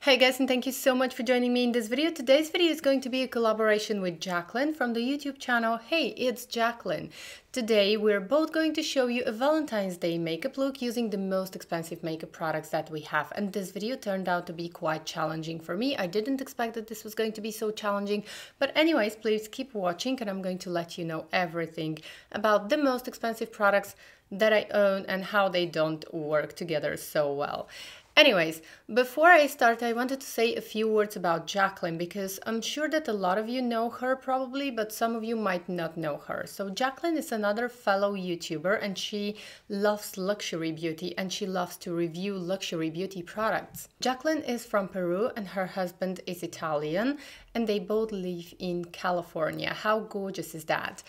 Hey guys, and thank you so much for joining me in this video. Today's video is going to be a collaboration with Jackeline from the YouTube channel Hey, it's Jackeline. Today we're both going to show you a Valentine's Day makeup look using the most expensive makeup products that we have. And this video turned out to be quite challenging for me. I didn't expect that this was going to be so challenging. But anyways, please keep watching and I'm going to let you know everything about the most expensive products that I own and how they don't work together so well. Anyways, before I start, I wanted to say a few words about Jackeline because I'm sure that a lot of you know her probably, but some of you might not know her. So Jackeline is another fellow YouTuber and she loves luxury beauty and she loves to review luxury beauty products. Jackeline is from Peru and her husband is Italian and they both live in California. How gorgeous is that?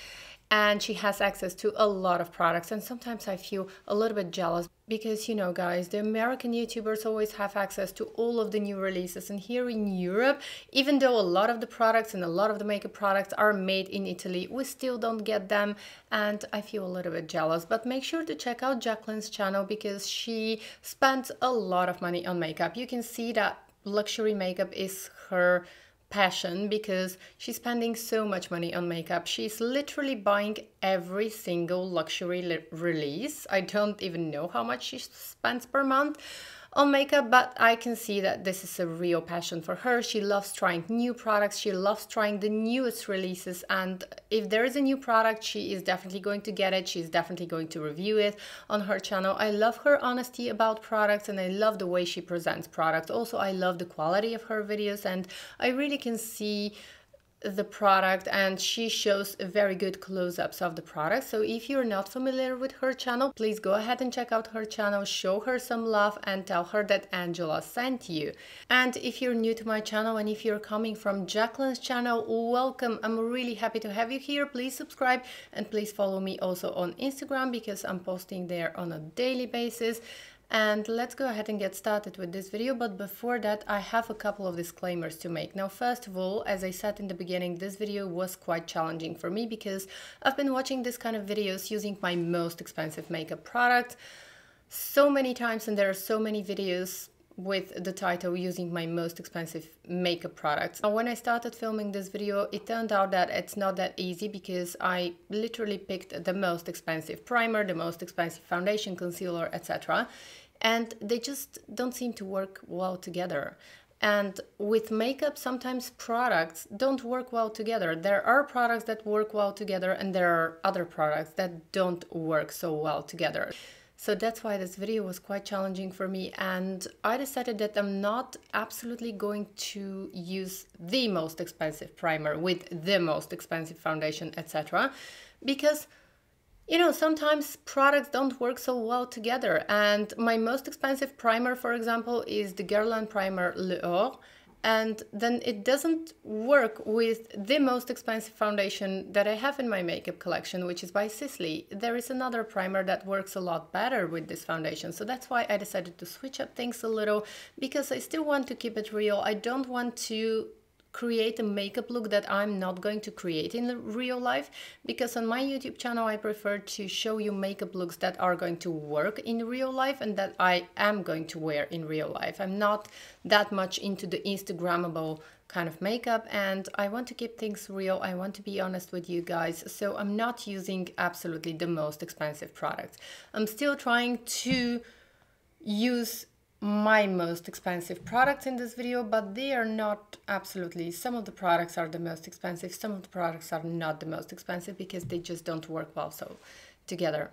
And she has access to a lot of products and sometimes I feel a little bit jealous because, you know guys, the American YouTubers always have access to all of the new releases, and here in Europe, even though a lot of the products and a lot of the makeup products are made in Italy, we still don't get them and I feel a little bit jealous. But make sure to check out Jackeline's channel because she spends a lot of money on makeup. You can see that luxury makeup is her passion because she's spending so much money on makeup. She's literally buying every single luxury release. I don't even know how much she spends per month on makeup, but I can see that this is a real passion for her. She loves trying new products. She loves trying the newest releases, and if there is a new product, she is definitely going to get it. She's definitely going to review it on her channel. I love her honesty about products and I love the way she presents products. Also, I love the quality of her videos and I really can see the product and she shows very good close-ups of the product. So if you're not familiar with her channel, please go ahead and check out her channel, show her some love and tell her that Angela sent you. And if you're new to my channel and if you're coming from Jackeline's channel, welcome. I'm really happy to have you here. Please subscribe and please follow me also on Instagram because I'm posting there on a daily basis. And let's go ahead and get started with this video, but before that I have a couple of disclaimers to make. Now first of all, as I said in the beginning, this video was quite challenging for me because I've been watching this kind of videos using my most expensive makeup product so many times and there are so many videos with the title using my most expensive makeup products. Now, when I started filming this video, it turned out that it's not that easy because I literally picked the most expensive primer, the most expensive foundation, concealer, etc. And they just don't seem to work well together. And with makeup, sometimes products don't work well together. There are products that work well together and there are other products that don't work so well together. So that's why this video was quite challenging for me and I decided that I'm not absolutely going to use the most expensive primer with the most expensive foundation, etc. Because, you know, sometimes products don't work so well together. And my most expensive primer, for example, is the Guerlain Primer Fleurs. And then it doesn't work with the most expensive foundation that I have in my makeup collection, which is by Sisley. There is another primer that works a lot better with this foundation. So that's why I decided to switch up things a little because I still want to keep it real. I don't want to create a makeup look that I'm not going to create in real life, because on my YouTube channel I prefer to show you makeup looks that are going to work in real life and that I am going to wear in real life. I'm not that much into the Instagrammable kind of makeup and I want to keep things real. I want to be honest with you guys, so I'm not using absolutely the most expensive products. I'm still trying to use my most expensive products in this video, but they are not absolutely. Some of the products are the most expensive, some of the products are not the most expensive because they just don't work well so together.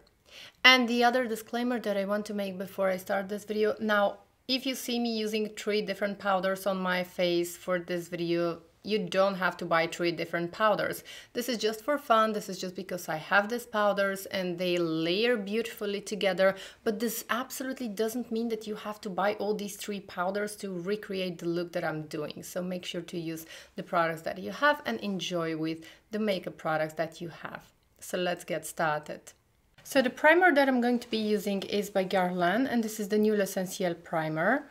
And the other disclaimer that I want to make before I start this video, now if you see me using 3 different powders on my face for this video, you don't have to buy 3 different powders. This is just for fun. This is just because I have these powders and they layer beautifully together. But this absolutely doesn't mean that you have to buy all these 3 powders to recreate the look that I'm doing. So make sure to use the products that you have and enjoy with the makeup products that you have. So let's get started. So the primer that I'm going to be using is by Guerlain and this is the New L'Essentiel primer.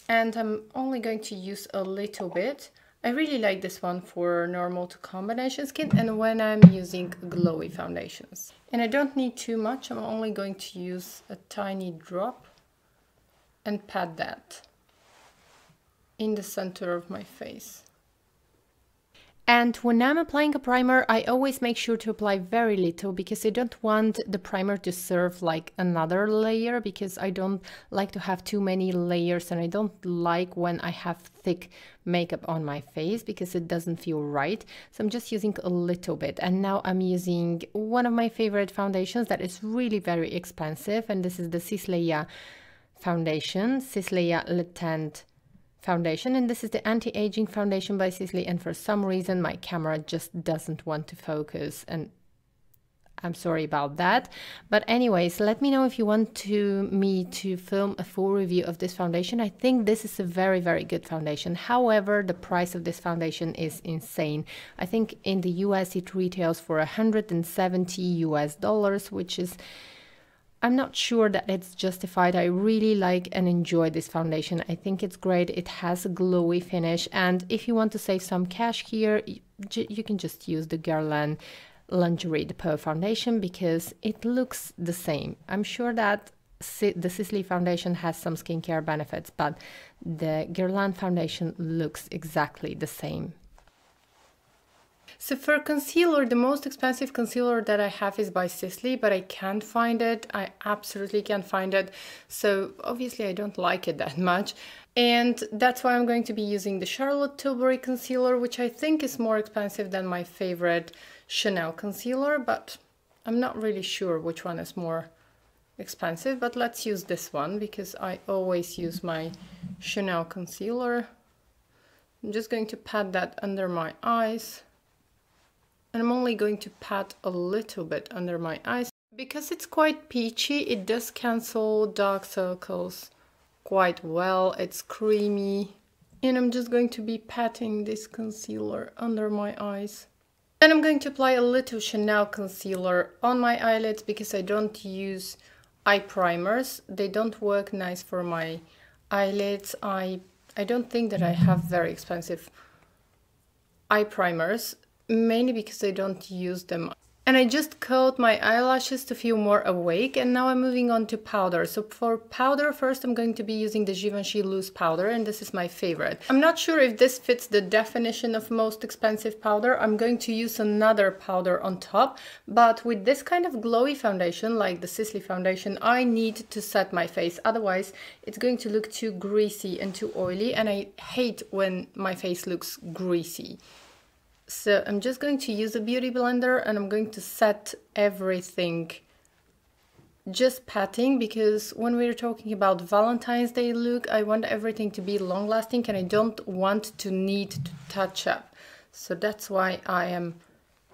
And I'm only going to use a little bit. I really like this one for normal to combination skin and when I'm using glowy foundations. And I don't need too much, I'm only going to use a tiny drop and pat that. in the center of my face. And when I'm applying a primer, I always make sure to apply very little because I don't want the primer to serve like another layer, because I don't like to have too many layers, and I don't like when I have thick makeup on my face because it doesn't feel right. So I'm just using a little bit. And now I'm using one of my favorite foundations that is really very expensive, and this is the Cristal foundation, Cristal Le Tint foundation, and this is the anti-aging foundation by Cristal, and for some reason my camera just doesn't want to focus, and I'm sorry about that. But anyways, let me know if you want me to film a full review of this foundation. I think this is a very, very good foundation. However, the price of this foundation is insane. I think in the US it retails for $170 US, which is, I'm not sure that it's justified. I really like and enjoy this foundation. I think it's great. It has a glowy finish. And if you want to save some cash here, you can just use the Guerlain Lingerie the Pearl foundation because it looks the same. I'm sure that the Cristal foundation has some skincare benefits, but the Guerlain foundation looks exactly the same. So for concealer, the most expensive concealer that I have is by Cristal, but I can't find it. I absolutely can't find it. So obviously I don't like it that much. And that's why I'm going to be using the Charlotte Tilbury concealer, which I think is more expensive than my favorite Chanel concealer, but I'm not really sure which one is more expensive. But let's use this one because I always use my Chanel concealer. I'm just going to pat that under my eyes. And I'm only going to pat a little bit under my eyes. Because it's quite peachy, it does cancel dark circles quite well. It's creamy. And I'm just going to be patting this concealer under my eyes. Then I'm going to apply a little Chanel concealer on my eyelids because I don't use eye primers. They don't work nice for my eyelids. I don't think that I have very expensive eye primers, mainly because I don't use them. And I just curled my eyelashes to feel more awake, and now I'm moving on to powder. So for powder, first I'm going to be using the Givenchy loose powder, and this is my favorite. I'm not sure if this fits the definition of most expensive powder. I'm going to use another powder on top, but with this kind of glowy foundation, like the Cristal foundation, I need to set my face. Otherwise, it's going to look too greasy and too oily, and I hate when my face looks greasy. So I'm just going to use a beauty blender and I'm going to set everything, just patting, because when we're talking about Valentine's Day look, I want everything to be long lasting and I don't want to need to touch up. So that's why I am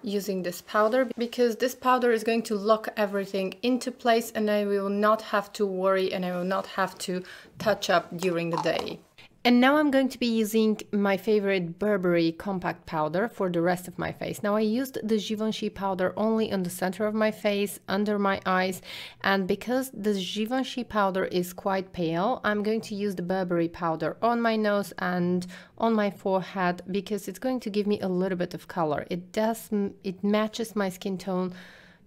using this powder, because this powder is going to lock everything into place and I will not have to worry and I will not have to touch up during the day. And now I'm going to be using my favorite Burberry compact powder for the rest of my face. Now I used the Givenchy powder only on the center of my face, under my eyes, and because the Givenchy powder is quite pale, I'm going to use the Burberry powder on my nose and on my forehead because it's going to give me a little bit of color. It matches my skin tone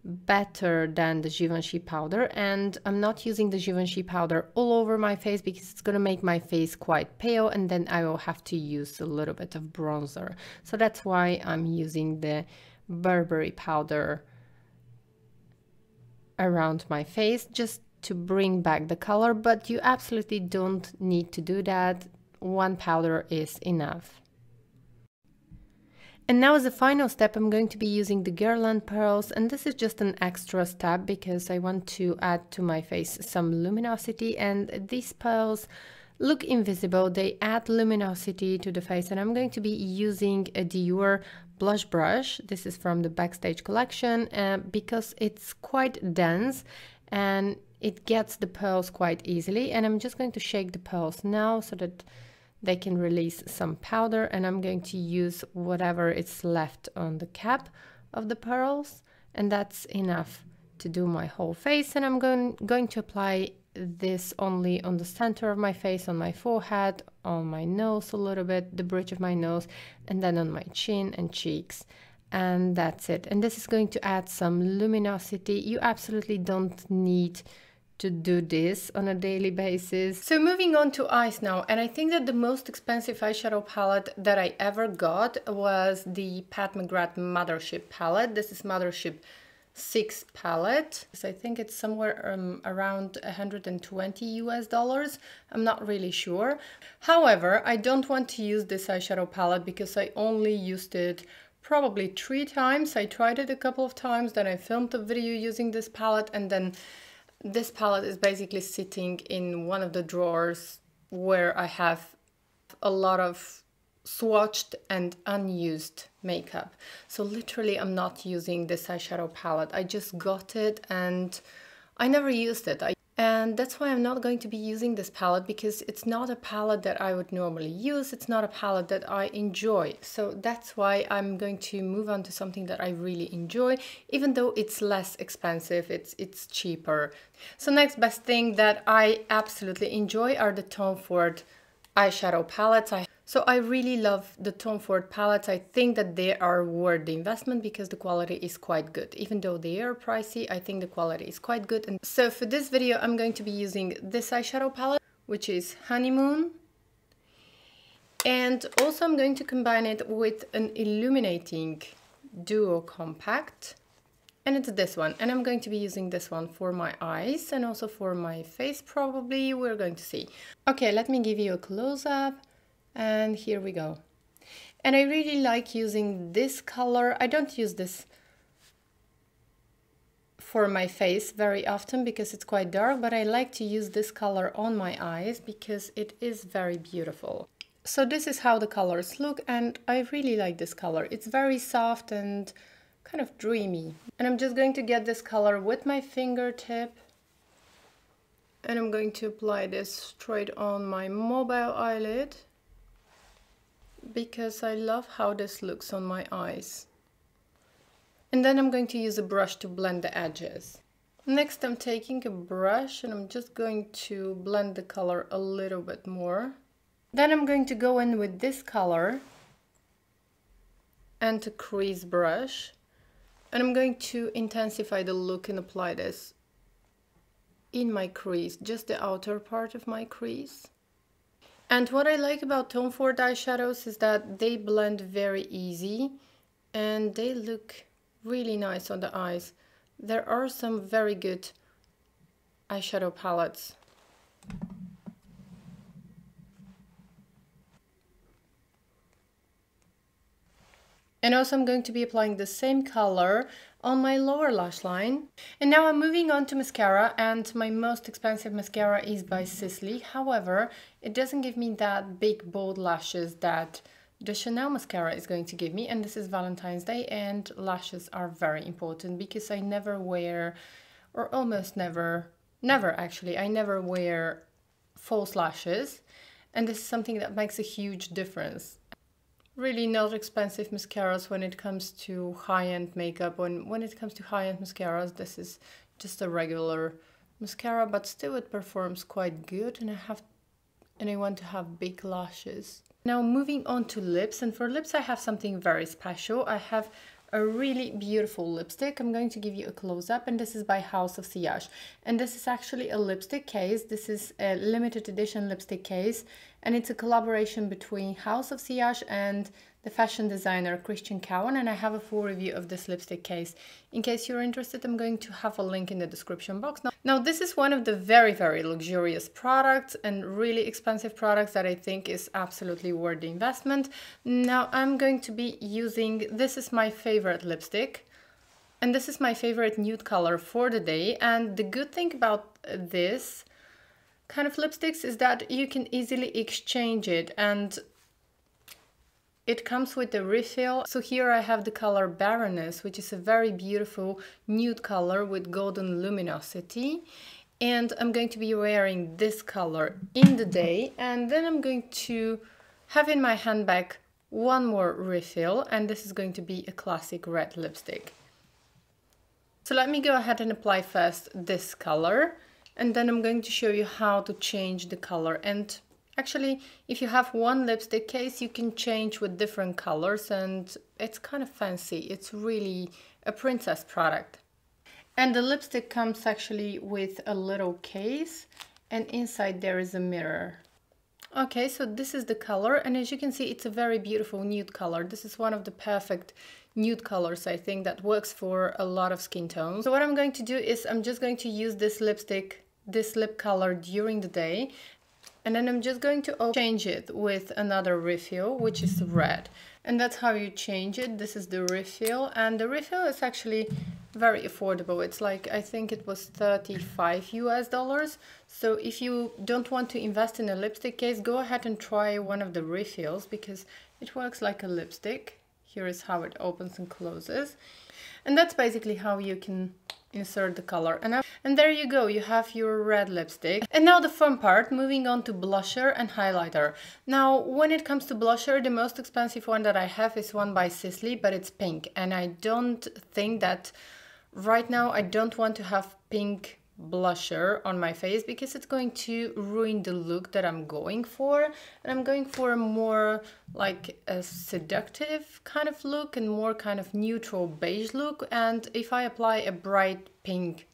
better than the Givenchy powder, and I'm not using the Givenchy powder all over my face because it's going to make my face quite pale and then I will have to use a little bit of bronzer. So that's why I'm using the Burberry powder around my face just to bring back the color, but you absolutely don't need to do that. One powder is enough. And now as a final step, I'm going to be using the Guerlain pearls, and this is just an extra step because I want to add to my face some luminosity, and these pearls look invisible. They add luminosity to the face, and I'm going to be using a Dior blush brush. This is from the Backstage collection because it's quite dense and it gets the pearls quite easily, and I'm just going to shake the pearls now so that they can release some powder, and I'm going to use whatever is left on the cap of the pearls, and that's enough to do my whole face. And I'm going to apply this only on the center of my face, on my forehead, on my nose a little bit, the bridge of my nose, and then on my chin and cheeks. And that's it. And this is going to add some luminosity. You absolutely don't need to do this on a daily basis. So moving on to eyes now, and I think that the most expensive eyeshadow palette that I ever got was the Pat McGrath Mothership palette. This is Mothership 6 palette. So I think it's somewhere around 120 US dollars. I'm not really sure. However, I don't want to use this eyeshadow palette because I only used it probably 3 times. I tried it a couple of times, then I filmed a video using this palette, and then this palette is basically sitting in one of the drawers where I have a lot of swatched and unused makeup. So literally I'm not using this eyeshadow palette. I just got it and I never used it. And that's why I'm not going to be using this palette, because it's not a palette that I would normally use. It's not a palette that I enjoy. So that's why I'm going to move on to something that I really enjoy, even though it's less expensive, it's cheaper. So next best thing that I absolutely enjoy are the Tom Ford eyeshadow palettes. So I really love the Tom Ford palettes. I think that they are worth the investment because the quality is quite good. Even though they are pricey, I think the quality is quite good. And so for this video, I'm going to be using this eyeshadow palette, which is Honeymoon. And also I'm going to combine it with an illuminating duo compact. And it's this one. And I'm going to be using this one for my eyes and also for my face probably. We're going to see. Okay, let me give you a close-up. And here we go. And I really like using this color. I don't use this for my face very often because it's quite dark, but I like to use this color on my eyes because it is very beautiful. So this is how the colors look, and I really like this color. It's very soft and kind of dreamy. And I'm just going to get this color with my fingertip. And I'm going to apply this straight on my mobile eyelid, because I love how this looks on my eyes. And then I'm going to use a brush to blend the edges. Next, I'm taking a brush and I'm just going to blend the color a little bit more. Then I'm going to go in with this color and a crease brush. And I'm going to intensify the look and apply this in my crease, just the outer part of my crease. And what I like about Tom Ford eyeshadows is that they blend very easy and they look really nice on the eyes. There are some very good eyeshadow palettes. And also I'm going to be applying the same color on my lower lash line. And now I'm moving on to mascara, and my most expensive mascara is by Sisley. However, it doesn't give me that big bold lashes that the Chanel mascara is going to give me, and this is Valentine's Day and lashes are very important because I never wear, or almost never actually, I never wear false lashes, and this is something that makes a huge difference. Really not expensive mascaras when it comes to high-end makeup. When it comes to high-end mascaras, this is just a regular mascara, but still it performs quite good, and I want to have big lashes. Now moving on to lips, and for lips I have something very special. I have a really beautiful lipstick. I'm going to give you a close-up, and this is by House of Sillage. And this is actually a lipstick case. This is a limited edition lipstick case, and it's a collaboration between House of Sillage and the fashion designer Christian Cowan, and I have a full review of this lipstick case. In case you're interested, I'm going to have a link in the description box. Now this is one of the very, very luxurious products and really expensive products that I think is absolutely worth the investment. Now I'm going to be using, this is my favorite lipstick, and this is my favorite nude color for the day. And the good thing about this kind of lipsticks is that you can easily exchange it, and it comes with a refill. So here I have the color Baroness, which is a very beautiful nude color with golden luminosity. And I'm going to be wearing this color in the day. And then I'm going to have in my handbag one more refill. And this is going to be a classic red lipstick. So let me go ahead and apply first this color. And then I'm going to show you how to change the color. And actually, if you have one lipstick case, you can change with different colors, and it's kind of fancy. It's really a princess product. And the lipstick comes actually with a little case, and inside there is a mirror. Okay, so this is the color, and as you can see, it's a very beautiful nude color. This is one of the perfect nude colors, I think, that works for a lot of skin tones. So what I'm going to do is I'm just going to use this lipstick, this lip color during the day, and then I'm just going to change it with another refill, which is red. And that's how you change it. This is the refill, and the refill is actually very affordable. It's like, I think it was $35 US. So if you don't want to invest in a lipstick case, go ahead and try one of the refills because it works like a lipstick. Here is how it opens and closes. And that's basically how you can insert the color. And there you go, you have your red lipstick. And now the fun part, moving on to blusher and highlighter. Now, when it comes to blusher, the most expensive one that I have is one by Sisley, but it's pink. And I don't think that right now I don't want to have pink blusher on my face because it's going to ruin the look that I'm going for. And I'm going for a more like a seductive kind of look and more kind of neutral beige look. And if I apply a bright pink,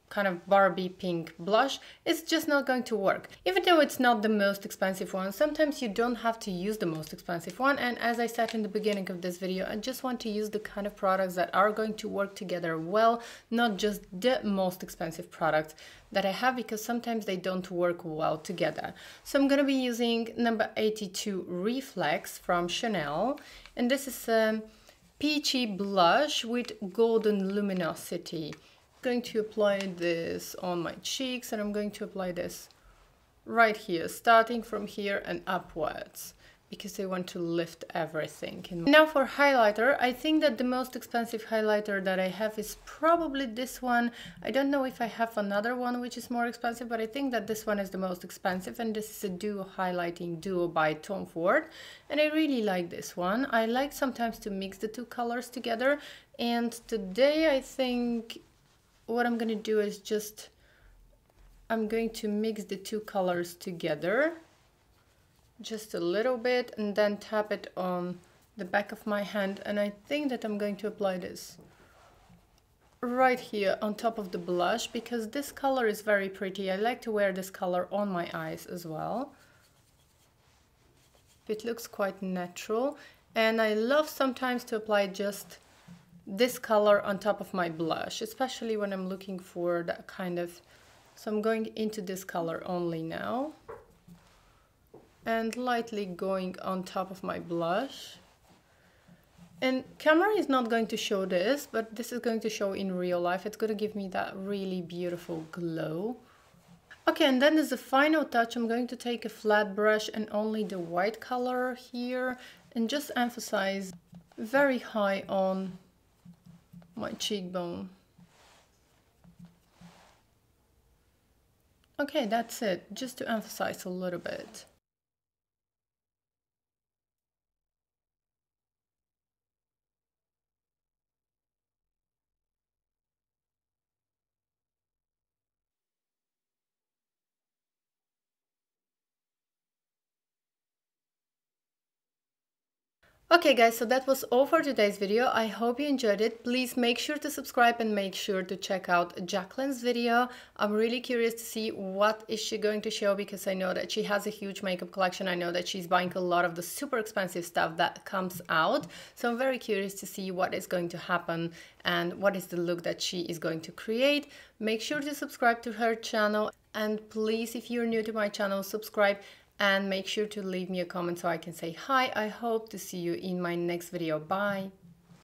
kind of Barbie pink blush, it's just not going to work. Even though it's not the most expensive one, sometimes you don't have to use the most expensive one. And as I said in the beginning of this video, I just want to use the kind of products that are going to work together well, not just the most expensive products that I have, because sometimes they don't work well together. So I'm going to be using number 82 Reflex from Chanel, and this is a peachy blush with golden luminosity. Going to apply this on my cheeks, and I'm going to apply this right here, starting from here and upwards, because I want to lift everything. Now for highlighter, I think that the most expensive highlighter that I have is probably this one. I don't know if I have another one which is more expensive, but I think that this one is the most expensive, and this is a duo highlighting duo by Tom Ford, and I really like this one. I like sometimes to mix the two colors together, and today I think what I'm going to do is just, I'm going to mix the two colors together just a little bit and then tap it on the back of my hand. And I think that I'm going to apply this right here on top of the blush because this color is very pretty. I like to wear this color on my eyes as well. It looks quite natural, and I love sometimes to apply just this color on top of my blush, especially when I'm looking for that kind of, so I'm going into this color only now and lightly going on top of my blush. And camera is not going to show this, but this is going to show in real life. It's going to give me that really beautiful glow. Okay, and then as a final touch, I'm going to take a flat brush and only the white color here and just emphasize very high on my cheekbone. Okay, that's it, just to emphasize a little bit. Okay guys, so that was all for today's video. I hope you enjoyed it. Please make sure to subscribe and make sure to check out Jacqueline's video. I'm really curious to see what is she going to show, because I know that she has a huge makeup collection. I know that she's buying a lot of the super expensive stuff that comes out. So I'm very curious to see what is going to happen and what is the look that she is going to create. Make sure to subscribe to her channel, and please, if you're new to my channel, subscribe. And make sure to leave me a comment so I can say hi. I hope to see you in my next video. Bye.